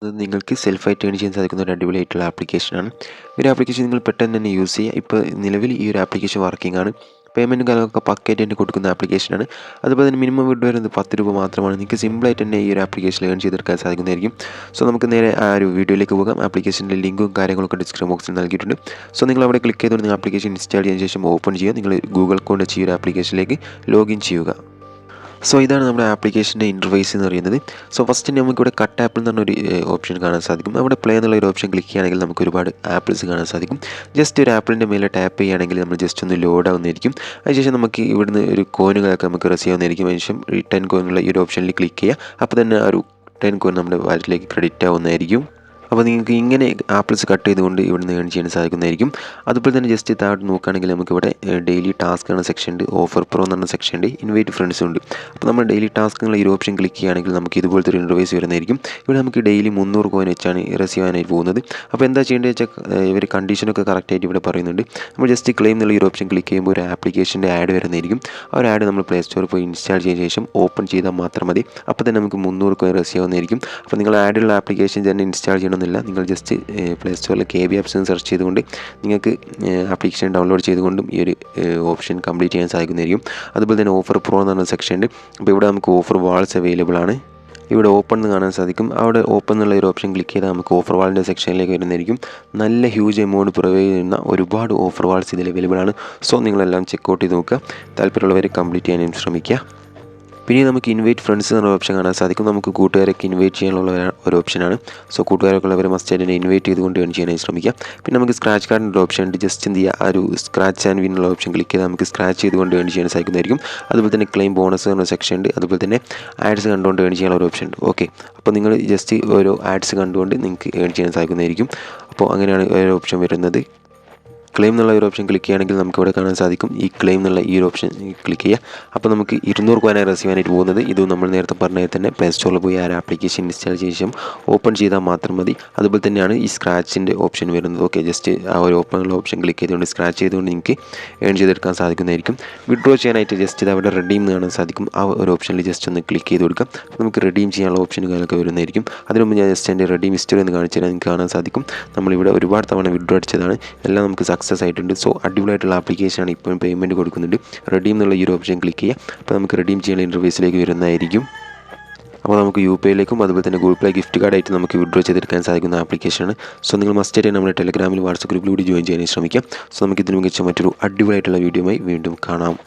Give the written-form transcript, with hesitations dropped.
അത് നിങ്ങൾക്ക് സെൽഫായിട്ട് ഏൺ ചെയ്യാൻ സാധിക്കുന്ന ഒരു അടിപൊളിയായിട്ടുള്ള ആപ്ലിക്കേഷനാണ്. ഒരു ആപ്ലിക്കേഷൻ നിങ്ങൾ പെട്ടെന്ന് തന്നെ യൂസ് ചെയ്യുക. ഇപ്പോൾ നിലവിൽ ഈ ഒരു ആപ്ലിക്കേഷൻ വർക്കിംഗ് ആണ്. പേയ്മെൻറ്റും കാര്യങ്ങളൊക്കെ പക്കയായിട്ട് തന്നെ കൊടുക്കുന്ന ആപ്ലിക്കേഷനാണ്. അതുപോലെ തന്നെ മിനിമം വിഡ്രോ വരുന്നത് 10 രൂപ മാത്രമാണ്. നിങ്ങൾക്ക് സിമ്പിളായിട്ട് തന്നെ ഈ ഒരു ആപ്ലിക്കേഷനിൽ ഏൺ ചെയ്തെടുക്കാൻ സാധിക്കുന്നതായിരിക്കും. സോ നമുക്ക് നേരെ ആ ഒരു വീഡിയോയിലേക്ക് പോകാം. ആപ്ലിക്കേഷൻ്റെ ലിങ്കും കാര്യങ്ങളൊക്കെ ഡിസ്ക്രിപ്ഷൻ ബോക്സിൽ നൽകിയിട്ടുണ്ട്. സോ നിങ്ങൾ അവിടെ ക്ലിക്ക് ചെയ്തുകൊണ്ട് നിങ്ങൾ ആപ്ലിക്കേഷൻ ഇൻസ്റ്റാൾ ചെയ്തതിന് ശേഷം ഓപ്പൺ ചെയ്യുക. നിങ്ങൾ ഗൂഗിൾ അക്കൗണ്ട് വെച്ച് ഈ ഒരു ആപ്ലിക്കേഷനിലേക്ക് ലോഗിൻ ചെയ്യുക. സോ ഇതാണ് നമ്മുടെ ആപ്ലിക്കേഷൻ്റെ ഇൻ്റർഫേസ് എന്ന് പറയുന്നത്. സോ ഫസ്റ്റ് നമുക്കിവിടെ കട്ട് ആപ്പിൾ എന്ന് പറഞ്ഞൊരു ഓപ്ഷൻ കാണാൻ സാധിക്കും. അവിടെ പ്ലേ എന്നുള്ള ഒരു ഓപ്ഷൻ ക്ലിക്ക് ചെയ്യുകയാണെങ്കിൽ നമുക്ക് ഒരുപാട് ആപ്പിൾസ് കാണാൻ സാധിക്കും. ജസ്റ്റ് ഒരു ആപ്പിളിൻ്റെ മേലെ ടാപ്പ് ചെയ്യുകയാണെങ്കിൽ നമ്മൾ ജസ്റ്റ് ഒന്ന് ലോഡ് ആവുന്നതായിരിക്കും. അതിനുശേഷം നമുക്ക് ഇവിടുന്ന് ഒരു കോയിനുകളൊക്കെ നമുക്ക് റിസീവ് ആവുന്നതായിരിക്കും. അതിനുശേഷം ഈ 10 കോയിനുള്ള ഈ ഒരു ഓപ്ഷനിൽ ക്ലിക്ക് ചെയ്യുക. അപ്പോൾ തന്നെ ആ ഒരു 10 കോയിൻ നമ്മുടെ വാലറ്റിലേക്ക് ക്രെഡിറ്റ് ആവുന്നതായിരിക്കും. അപ്പോൾ നിങ്ങൾക്ക് ഇങ്ങനെ ആപ്പിൾസ് കട്ട് ചെയ്തുകൊണ്ട് ഇവിടുന്ന് ഏൺ ചെയ്യാൻ സാധിക്കുന്നതായിരിക്കും. അതുപോലെ തന്നെ ജസ്റ്റ് താഴോട്ട് നോക്കുകയാണെങ്കിൽ നമുക്കിവിടെ ഡെയിലി ടാസ്ക് എന്ന സെക്ഷൻ ഉണ്ട്, ഓഫർ പ്രോ എന്ന് പറഞ്ഞ സെക്ഷൻ ഉണ്ട്, ഇൻവൈറ്റ് ഫ്രണ്ട്സും ഉണ്ട്. അപ്പോൾ നമ്മൾ ഡെയിലി ടാസ്ക് എന്നുള്ള ഈ ഓപ്ഷൻ ക്ലിക്ക് ചെയ്യുകയാണെങ്കിൽ നമുക്ക് ഇതുപോലത്തെ ഒരു ഇൻ്റർഫേസ് വരുന്നതായിരിക്കും. ഇവിടെ നമുക്ക് ഡെയിലി 300 കോയിൻ വെച്ചാണ് റിസീവ് ആനായിട്ട് പോകുന്നത്. അപ്പോൾ എന്താ ചെയ്യേണ്ടത് വെച്ചാൽ ഇവർ കണ്ടീഷനൊക്കെ കറക്റ്റായിട്ട് ഇവിടെ പറയുന്നുണ്ട്. നമ്മൾ ജസ്റ്റ് ക്ലെയിം എന്നുള്ള ഈ ഓപ്ഷൻ ക്ലിക്ക് ചെയ്യുമ്പോൾ ഒരു ആപ്ലിക്കേഷൻ്റെ ആഡ് വരുന്നതായിരിക്കും. ആ ഒരു ആഡ് നമ്മൾ പ്ലേ സ്റ്റോറിൽ പോയി ഇൻസ്റ്റാൾ ചെയ്ത ശേഷം ഓപ്പൺ ചെയ്താൽ മാത്രം മതി. അപ്പോൾ തന്നെ നമുക്ക് 300 കോയിൻ റിസീവ് ആവുന്നതായിരിക്കും. അപ്പോൾ നിങ്ങൾ ആഡുള്ള ആപ്ലിക്കേഷൻ തന്നെ ഇൻസ്റ്റാൾ ചെയ്യണമെന്നില്ല. നിങ്ങൾ ജസ്റ്റ് പ്ലേ സ്റ്റോറിൽ KB ആപ്സ് എന്ന് സെർച്ച് ചെയ്തുകൊണ്ട് നിങ്ങൾക്ക് ആപ്ലിക്കേഷൻ ഡൗൺലോഡ് ചെയ്തുകൊണ്ടും ഈ ഒരു ഓപ്ഷൻ കംപ്ലീറ്റ് ചെയ്യാൻ സാധിക്കുന്നതായിരിക്കും. അതുപോലെ തന്നെ ഓഫർ പ്രോ എന്ന് പറഞ്ഞ സെക്ഷൻ ഉണ്ട്. അപ്പോൾ ഇവിടെ നമുക്ക് ഓഫർ വാൾസ് അവൈലബിൾ ആണ്. ഇവിടെ ഓപ്പൺ എന്ന് കാണാൻ സാധിക്കും. അവിടെ ഓപ്പൺ എന്നുള്ള ഒരു ഓപ്ഷൻ ക്ലിക്ക് ചെയ്താൽ നമുക്ക് ഓഫർ വാളിൻ്റെ സെക്ഷനിലേക്ക് വരുന്നതായിരിക്കും. നല്ല ഹ്യൂജ് എമൗണ്ട് പ്രൊവൈഡ് ചെയ്യുന്ന ഒരുപാട് ഓഫർ വാൾസ് ഇതിൽ അവൈലബിൾ ആണ്. സോ നിങ്ങളെല്ലാം ചെക്കൗട്ട് ചെയ്ത് നോക്കുക. താല്പര്യമുള്ളവർ കംപ്ലീറ്റ് ചെയ്യാനും ശ്രമിക്കുക. പിന്നെ നമുക്ക് ഇൻവൈറ്റ് ഫ്രണ്ട്സ് എന്ന ഓപ്ഷൻ കാണാൻ സാധിക്കും. നമുക്ക് കൂട്ടുകാരൊക്കെ ഇൻവൈറ്റ് ചെയ്യാനുള്ള ഒരു ഓപ്ഷനാണ്. സോ കൂട്ടുകാരൊക്കെ ഉള്ളവരെ മസ്റ്റായിട്ട് തന്നെ ഇൻവൈറ്റ് ചെയ്തുകൊണ്ട് ഏൺ ചെയ്യാനായി ശ്രമിക്കാം. പിന്നെ നമുക്ക് സ്ക്രാച്ച് കാർഡിൻ്റെ ഒരു ഓപ്ഷൻ ഉണ്ട്. ജസ്റ്റ് എന്ത് ചെയ്യുക, ആ ഒരു സ്ക്രാച്ച് ആൻഡ് വിൻ ഉള്ള ഓപ്ഷൻ ക്ലിക്ക് ചെയ്താൽ നമുക്ക് സ്ക്രാച്ച് ചെയ്തുകൊണ്ട് ഏൺ ചെയ്യാൻ സാധിക്കുന്നതായിരിക്കും. അതുപോലെ തന്നെ ക്ലെയിം ബോണസ് എന്ന സെക്ഷൻ ഉണ്ട്. അതുപോലെ തന്നെ ആഡ്സ് കണ്ടുകൊണ്ട് ഏൺ ചെയ്യാനുള്ള ഒരു ഓപ്ഷൻ ഉണ്ട്. ഓക്കെ, അപ്പോൾ നിങ്ങൾ ജസ്റ്റ് ഓരോ ആഡ്സ് കണ്ടുകൊണ്ട് നിങ്ങൾക്ക് ഏൺ ചെയ്യാൻ സാധിക്കുന്നതായിരിക്കും. അപ്പോൾ അങ്ങനെയാണ് ഒരു ഓപ്ഷൻ വരുന്നത്. ക്ലെയിം എന്നുള്ള ഒരു ഓപ്ഷൻ ക്ലിക്ക് ചെയ്യുകയാണെങ്കിൽ നമുക്ക് ഇവിടെ കാണാൻ സാധിക്കും. ഈ ക്ലെയിം എന്നുള്ള ഈ ഒരു ഓപ്ഷൻ ക്ലിക്ക് ചെയ്യുക. അപ്പോൾ നമുക്ക് 200 കോയിനായി റിസീവ് ചെയ്യാനായിട്ട് പോകുന്നത്. ഇത് നമ്മൾ നേരത്തെ പറഞ്ഞാൽ തന്നെ പ്ലേ സ്റ്റോറിൽ പോയി ആ ഒരു ആപ്ലിക്കേഷൻ ഇൻസ്റ്റാൾ ചെയ്ത ശേഷം ഓപ്പൺ ചെയ്താൽ മാത്രം മതി. അതുപോലെ തന്നെയാണ് ഈ സ്ക്രാച്ചിൻ്റെ ഓപ്ഷൻ വരുന്നത്. ഓക്കെ, ജസ്റ്റ് ആ ഒരു ഓപ്പൺ ഉള്ള ഓപ്ഷൻ ക്ലിക്ക് ചെയ്തുകൊണ്ട് സ്ക്രാച്ച് ചെയ്തുകൊണ്ട് നിങ്ങൾക്ക് ഏൺ ചെയ്തെടുക്കാൻ സാധിക്കുന്നതായിരിക്കും. വിഡ്രോ ചെയ്യാനായിട്ട് ജസ്റ്റ് ഇത് അവിടെ റെഡീം എന്ന് കാണാൻ സാധിക്കും. ആ ഒരു ഓപ്ഷനിൽ ജസ്റ്റ് ഒന്ന് ക്ലിക്ക് ചെയ്ത് കൊടുക്കാം. അപ്പോൾ നമുക്ക് റെഡീം ചെയ്യാനുള്ള ഓപ്ഷനുകളൊക്കെ വരുന്നതായിരിക്കും. അതിന് മുമ്പ് ഞാൻ ജസ്റ്റ് എൻ്റെ റെഡീം ഹിസ്റ്ററി എന്ന് കാണിച്ചു തരാൻ നിങ്ങൾക്ക് കാണാൻ സാധിക്കും. നമ്മളിവിടെ ഒരുപാട് തവണ വിഡ്രോ അടിച്ചതാണ്. എല്ലാം നമുക്ക് സക്സസ് ആയിട്ടുണ്ട്. സോ അടിപൊളിയായിട്ടുള്ള ആപ്ലിക്കേഷനാണ്. ഇപ്പോൾ പേയ്മെൻറ്റ് കൊടുക്കുന്നുണ്ട്. റെഡീം എന്നുള്ള ഈ ഒരു ഓപ്ഷൻ ക്ലിക്ക് ചെയ്യുക. അപ്പോൾ നമുക്ക് റെഡീം ചെയ്യാനുള്ള ഇൻ്റർഫേസിലേക്ക് വരുന്നതായിരിക്കും. അപ്പോൾ നമുക്ക് UPIയിലേക്കും അതുപോലെ തന്നെ ഗൂഗിൾ പ്ലേ ഗിഫ്റ്റ് കാർഡായിട്ട് നമുക്ക് വിഡ്രോ ചെയ്തെടുക്കാൻ സാധിക്കുന്ന ആപ്ലിക്കേഷനാണ്. സോ നിങ്ങൾ മസ്റ്റായിട്ട് നമ്മുടെ ടെലഗ്രാമിൽ വാട്സപ്പ് ഗ്രൂപ്പിലൂടെ ജോയിൻ ചെയ്യാൻ ശ്രമിക്കാം. സോ നമുക്ക് ഇതിന് മികച്ച മറ്റൊരു അടിപൊളിയായിട്ടുള്ള വീഡിയോയുമായി വീണ്ടും കാണാം.